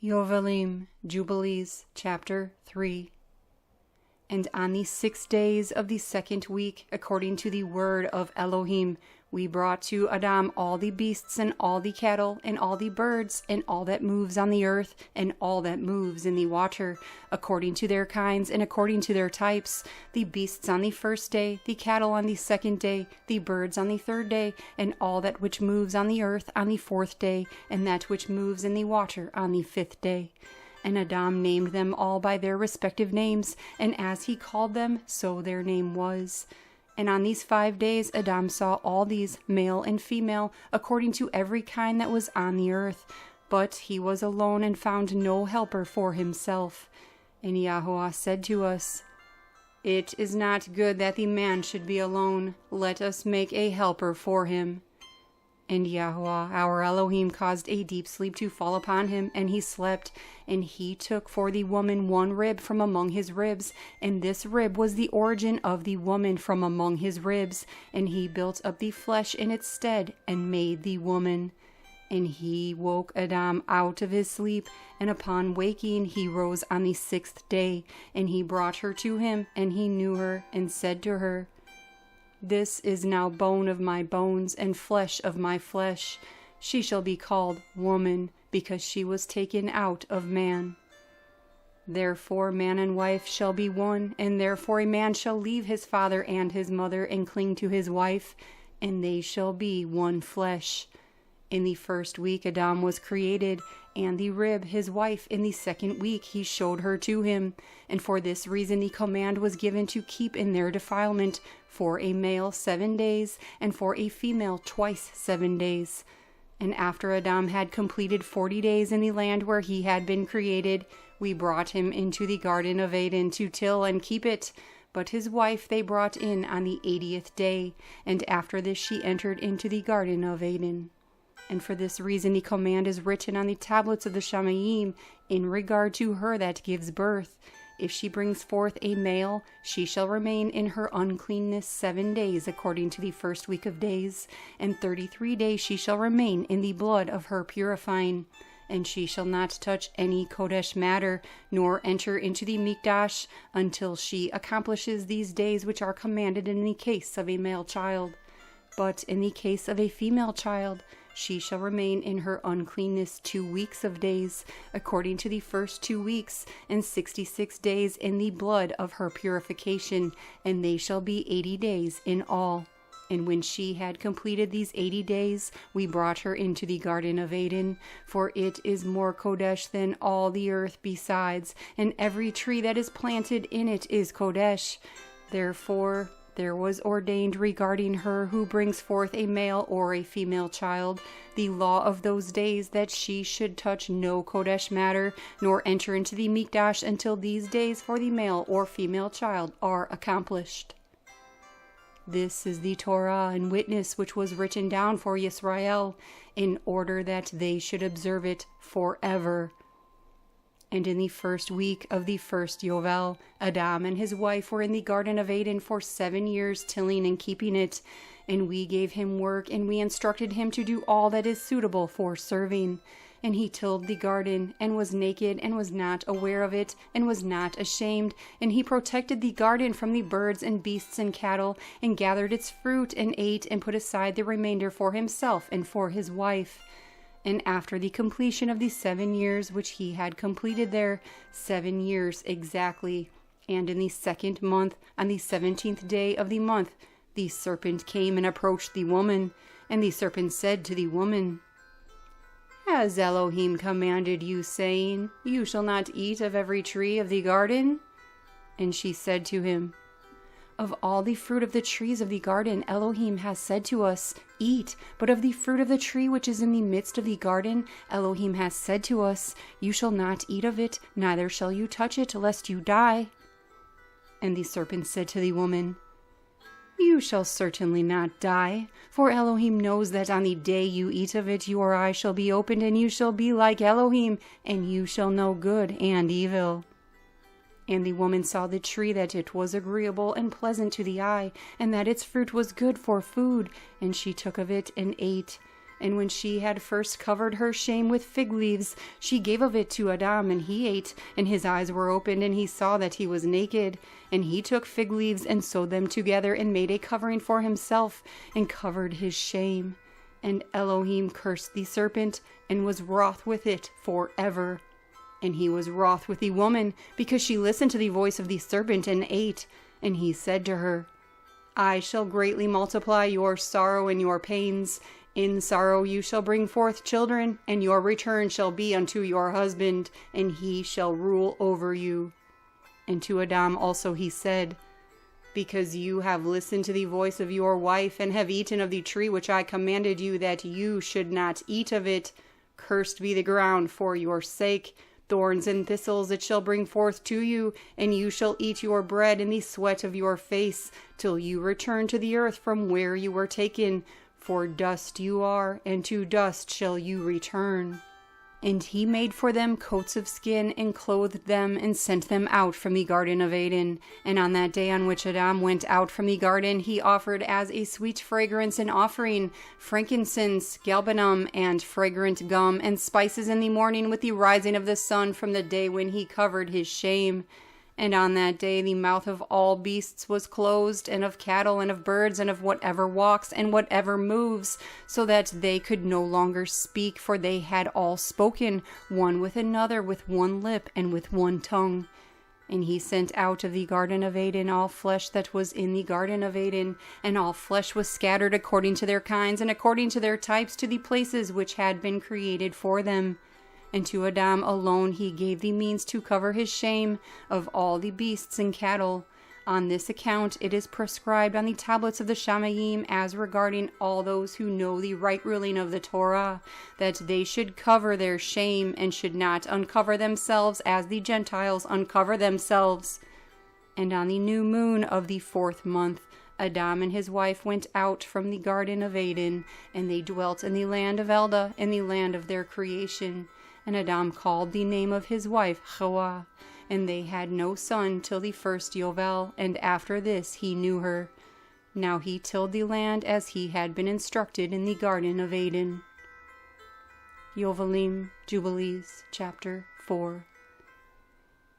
Yobelim, Jubilees, chapter 3. And on the 6 days of the 2nd week, according to the word of Elohim, we brought to Adam all the beasts and all the cattle and all the birds and all that moves on the earth and all that moves in the water, according to their kinds and according to their types, the beasts on the 1st day, the cattle on the 2nd day, the birds on the 3rd day, and all that which moves on the earth on the 4th day, and that which moves in the water on the 5th day. And Adam named them all by their respective names, and as he called them, so their name was. And on these 5 days Adam saw all these, male and female, according to every kind that was on the earth. But he was alone and found no helper for himself. And Yehova said to us, "It is not good that the man should be alone. Let us make a helper for him." And Yehova, our Elohim, caused a deep sleep to fall upon him, and he slept. And he took for the woman one rib from among his ribs, and this rib was the origin of the woman from among his ribs. And he built up the flesh in its stead, and made the woman. And he woke Adam out of his sleep, and upon waking he rose on the 6th day. And he brought her to him, and he knew her, and said to her, "This is now bone of my bones and flesh of my flesh. She shall be called woman, because she was taken out of man. Therefore man and wife shall be one, and therefore a man shall leave his father and his mother and cling to his wife, and they shall be one flesh." In the 1st week Adam was created, and the rib, his wife, in the 2nd week he showed her to him. And for this reason the command was given to keep in their defilement, for a male 7 days, and for a female twice 7 days. And after Adam had completed 40 days in the land where he had been created, we brought him into the garden of Eden to till and keep it. But his wife they brought in on the 80th day, and after this she entered into the garden of Eden. And for this reason the command is written on the tablets of the Shamayim in regard to her that gives birth. If she brings forth a male, she shall remain in her uncleanness 7 days according to the 1st week of days, and 33 days she shall remain in the blood of her purifying. And she shall not touch any qadosh matter, nor enter into the mikdash, until she accomplishes these days which are commanded in the case of a male child. But in the case of a female child, she shall remain in her uncleanness 2 weeks of days, according to the first 2 weeks, and 66 days in the blood of her purification, and they shall be 80 days in all. And when she had completed these 80 days, we brought her into the garden of Eden, for it is more qadosh than all the earth besides, and every tree that is planted in it is qadosh. Therefore there was ordained regarding her who brings forth a male or a female child, the law of those days, that she should touch no qadosh matter, nor enter into the mikdash until these days for the male or female child are accomplished. This is the Torah and witness which was written down for Yisrael, in order that they should observe it forever. And in the 1st week of the 1st Yobel, Adam and his wife were in the garden of Eden for 7 years, tilling and keeping it. And we gave him work, and we instructed him to do all that is suitable for serving. And he tilled the garden, and was naked, and was not aware of it, and was not ashamed. And he protected the garden from the birds and beasts and cattle, and gathered its fruit, and ate, and put aside the remainder for himself and for his wife. And after the completion of the 7 years which he had completed there, 7 years exactly, and in the 2nd month, on the 17th day of the month, the serpent came and approached the woman. And the serpent said to the woman, "Has Elohim commanded you, saying, 'You shall not eat of every tree of the garden'?" And she said to him, "Of all the fruit of the trees of the garden Elohim has said to us, 'Eat,' but of the fruit of the tree which is in the midst of the garden Elohim has said to us, 'You shall not eat of it, neither shall you touch it, lest you die.' And the serpent said to the woman, 'You shall certainly not die, for Elohim knows that on the day you eat of it your eyes shall be opened, and you shall be like Elohim, and you shall know good and evil.' And the woman saw the tree, that it was agreeable and pleasant to the eye, and that its fruit was good for food, and she took of it and ate. And when she had first covered her shame with fig leaves, she gave of it to Adam, and he ate, and his eyes were opened, and he saw that he was naked. And he took fig leaves and sewed them together, and made a covering for himself, and covered his shame. And Elohim cursed the serpent, and was wroth with it forever. And he was wroth with the woman, because she listened to the voice of the serpent, and ate. And he said to her, I shall greatly multiply your sorrow and your pains. In sorrow you shall bring forth children, and your return shall be unto your husband, and he shall rule over you. And to Adam also he said, Because you have listened to the voice of your wife, and have eaten of the tree which I commanded you that you should not eat of it, cursed be the ground for your sake. Thorns and thistles it shall bring forth to you, and you shall eat your bread in the sweat of your face, till you return to the earth from where you were taken. For dust you are, and to dust shall you return. And he made for them coats of skin, and clothed them, and sent them out from the Garden of Eden. And on that day on which Adam went out from the garden, he offered as a sweet fragrance an offering, frankincense, galbanum, and fragrant gum, and spices in the morning with the rising of the sun from the day when he covered his shame. And on that day the mouth of all beasts was closed, and of cattle, and of birds, and of whatever walks, and whatever moves, so that they could no longer speak, for they had all spoken, one with another, with one lip, and with one tongue. And he sent out of the Garden of Eden all flesh that was in the Garden of Eden, and all flesh was scattered according to their kinds, and according to their types, to the places which had been created for them. And to Adam alone he gave the means to cover his shame of all the beasts and cattle. On this account it is prescribed on the tablets of the Shamayim as regarding all those who know the right ruling of the Torah, that they should cover their shame, and should not uncover themselves as the Gentiles uncover themselves. And on the new moon of the 4th month, Adam and his wife went out from the Garden of Eden, and they dwelt in the land of Eldah, in the land of their creation. And Adam called the name of his wife Yobel, and they had no son till the 1st Yobel, and after this he knew her. Now he tilled the land as he had been instructed in the Garden of Eden. Yobelim, Jubilees, chapter 4.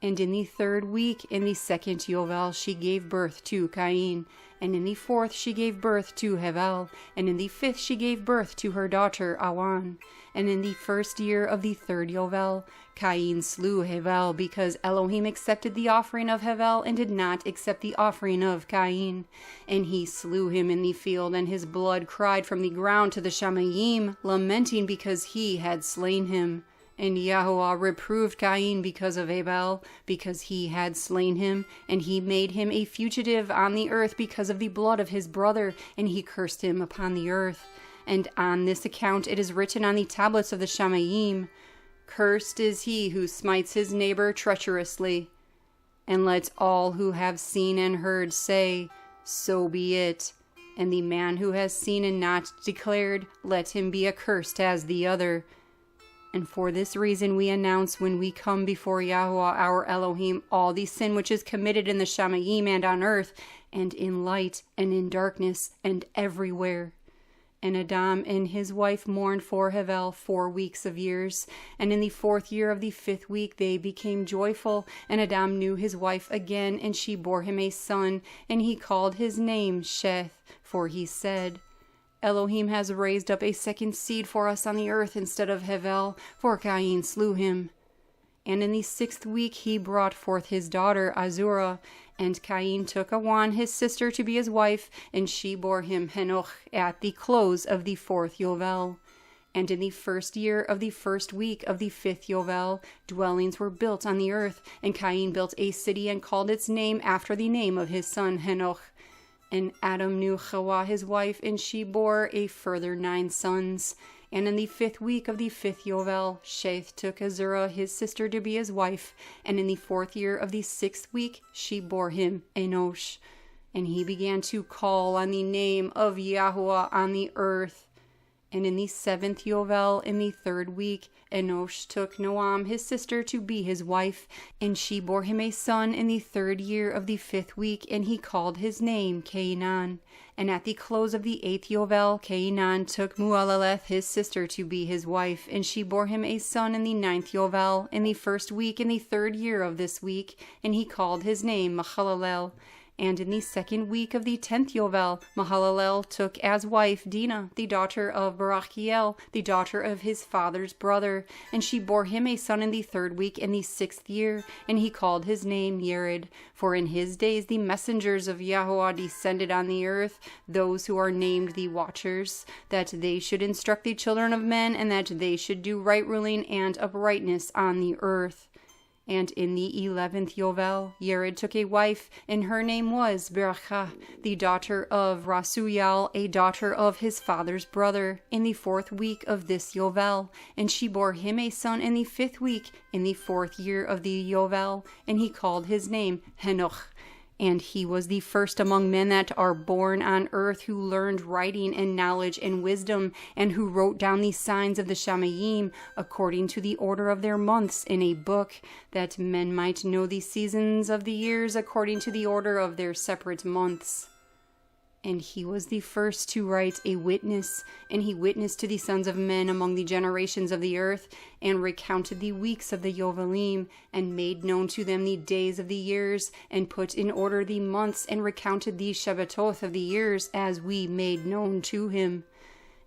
And in the 3rd week, in the 2nd Yobel, she gave birth to Cain. And in the 4th she gave birth to Hevel. And in the 5th she gave birth to her daughter Awan. And in the 1st year of the 3rd Yobel, Cain slew Hevel, because Elohim accepted the offering of Hevel, and did not accept the offering of Cain. And he slew him in the field, and his blood cried from the ground to the Shamayim, lamenting because he had slain him. And Yahweh reproved Cain because of Abel, because he had slain him, and he made him a fugitive on the earth because of the blood of his brother, and he cursed him upon the earth. And on this account it is written on the tablets of the Shamayim, Cursed is he who smites his neighbor treacherously. And let all who have seen and heard say, So be it. And the man who has seen and not declared, let him be accursed as the other. And for this reason we announce when we come before Yahweh our Elohim all the sin which is committed in the Shamayim and on earth, and in light, and in darkness, and everywhere. And Adam and his wife mourned for Hevel 4 weeks of years. And in the 4th year of the 5th week they became joyful. And Adam knew his wife again, and she bore him a son. And he called his name Ch3, for he said, Elohim has raised up a second seed for us on the earth instead of Hevel, for Cain slew him. And in the 6th week he brought forth his daughter Azurah, and Cain took Awan his sister to be his wife, and she bore him Henoch at the close of the 4th Yobel. And in the 1st year of the 1st week of the 5th Yobel, dwellings were built on the earth, and Cain built a city and called its name after the name of his son Henoch. And Adam knew Yahweh his wife, and she bore a further 9 sons. And in the 5th week of the 5th Yobel, Ch3 took Azurah his sister to be his wife. And in the 4th year of the 6th week, she bore him Enosh. And he began to call on the name of Yahweh on the earth. And in the 7th Yobel, in the 3rd week, Enosh took Noam his sister to be his wife, and she bore him a son in the 3rd year of the 5th week, and he called his name Cainan. And at the close of the 8th Yobel, Cainan took Mualaleth his sister to be his wife, and she bore him a son in the 9th Yobel, in the 1st week, in the 3rd year of this week, and he called his name Mahalalel. And in the 2nd week of the 10th Yobel, Mahalalel took as wife Dinah, the daughter of Barachiel, the daughter of his father's brother, and she bore him a son in the 3rd week in the 6th year, and he called his name Yered. For in his days the messengers of Yahweh descended on the earth, those who are named the Watchers, that they should instruct the children of men, and that they should do right ruling and uprightness on the earth. And in the 11th Yobel, Yered took a wife, and her name was Berakah, the daughter of Rasuyal, a daughter of his father's brother, in the 4th week of this Yobel. And she bore him a son in the 5th week, in the 4th year of the Yobel, and he called his name Henoch. And he was the first among men that are born on earth who learned writing and knowledge and wisdom, and who wrote down the signs of the Shamayim according to the order of their months in a book, that men might know the seasons of the years according to the order of their separate months. And he was the first to write a witness, and he witnessed to the sons of men among the generations of the earth, and recounted the weeks of the Yobelim, and made known to them the days of the years, and put in order the months, and recounted the Shabbatoth of the years, as we made known to him.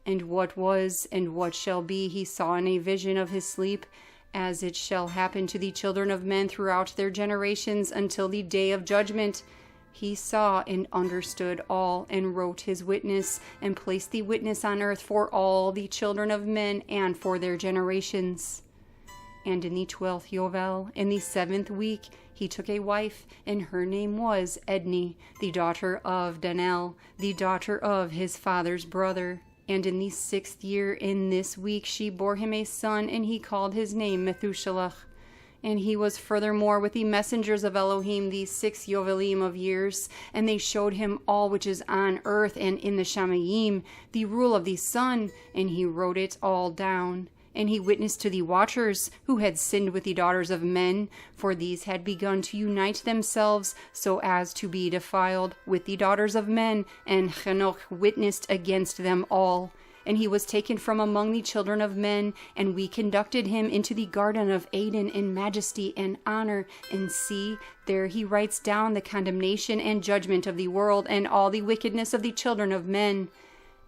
And what was, and what shall be, he saw in a vision of his sleep, as it shall happen to the children of men throughout their generations until the day of judgment. He saw and understood all, and wrote his witness, and placed the witness on earth for all the children of men and for their generations. And in the 12th Yobel, in the 7th week, he took a wife, and her name was Edni, the daughter of Danel, the daughter of his father's brother. And in the 6th year, in this week, she bore him a son, and he called his name Methushelach. And he was furthermore with the messengers of Elohim the 6 Yovelim of years, and they showed him all which is on earth and in the Shamayim, the rule of the sun, and he wrote it all down. And he witnessed to the Watchers, who had sinned with the daughters of men, for these had begun to unite themselves so as to be defiled with the daughters of men, and Henoch witnessed against them all. And he was taken from among the children of men, and we conducted him into the garden of Eden in majesty and honor. And see, there he writes down the condemnation and judgment of the world, and all the wickedness of the children of men.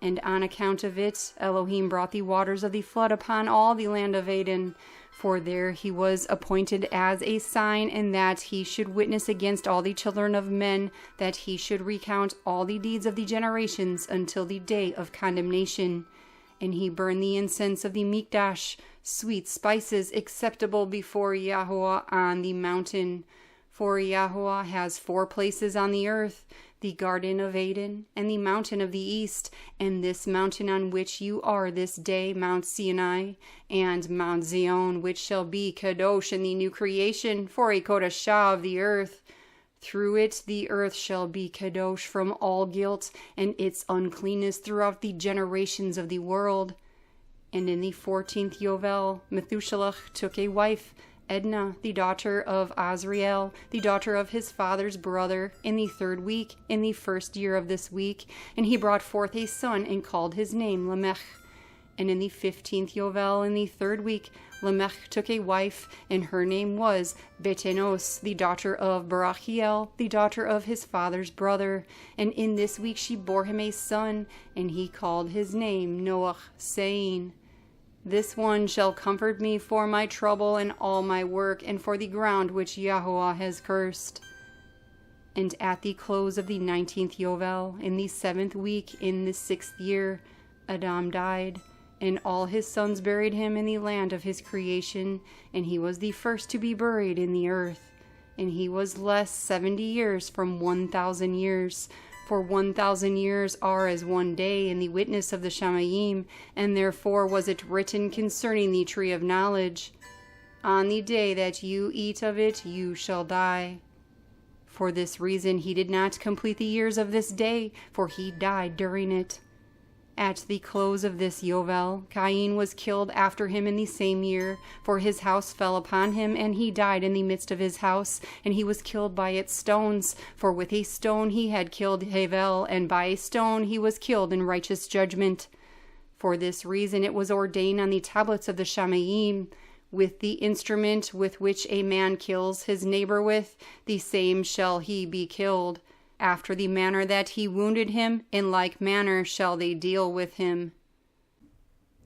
And on account of it, Elohim brought the waters of the flood upon all the land of Eden. For there he was appointed as a sign, and that he should witness against all the children of men, that he should recount all the deeds of the generations until the day of condemnation. And he burned the incense of the Mikdash, sweet spices acceptable before Yahweh on the mountain. For Yahweh has 4 places on the earth, the Garden of Eden, and the mountain of the east, and this mountain on which you are this day, Mount Sinai, and Mount Zion, which shall be qadosh in the new creation, for a kodashah of the earth. Through it the earth shall be qadosh from all guilt, and its uncleanness throughout the generations of the world. And in the 14th Yobel, Methushelach took a wife, Edna, the daughter of Azriel, the daughter of his father's brother, in the 3rd week, in the 1st year of this week, and he brought forth a son, and called his name Lamech. And in the 15th Yobel, in the 3rd week, Lamech took a wife, and her name was Betenos, the daughter of Barachiel, the daughter of his father's brother. And in this week she bore him a son, and he called his name Noach, saying, This one shall comfort me for my trouble and all my work, and for the ground which Yahweh has cursed. And at the close of the 19th Yobel, in the 7th week, in the 6th year, Adam died, and all his sons buried him in the land of his creation, and he was the first to be buried in the earth. And he was less 70 years from 1,000 years, for 1,000 years are as one day in the witness of the Shamayim, and therefore was it written concerning the tree of knowledge, On the day that you eat of it, you shall die. For this reason he did not complete the years of this day, for he died during it. At the close of this Yobel, Cain was killed after him in the same year, for his house fell upon him, and he died in the midst of his house, and he was killed by its stones. For with a stone he had killed Yobel, and by a stone he was killed in righteous judgment. For this reason it was ordained on the tablets of the Shamayim, with the instrument with which a man kills his neighbor with, the same shall he be killed. After the manner that he wounded him, in like manner shall they deal with him.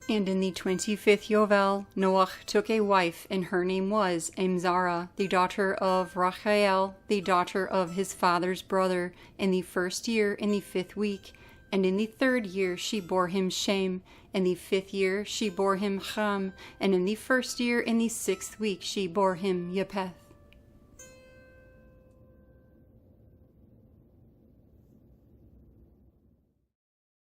And in the 25th Yobel, Noah took a wife, and her name was Amẓara, the daughter of Rachel, the daughter of his father's brother, in the 1st year, in the 5th week. And in the 3rd year she bore him Shem, in the 5th year she bore him Ham, and in the 1st year, in the 6th week, she bore him Japheth.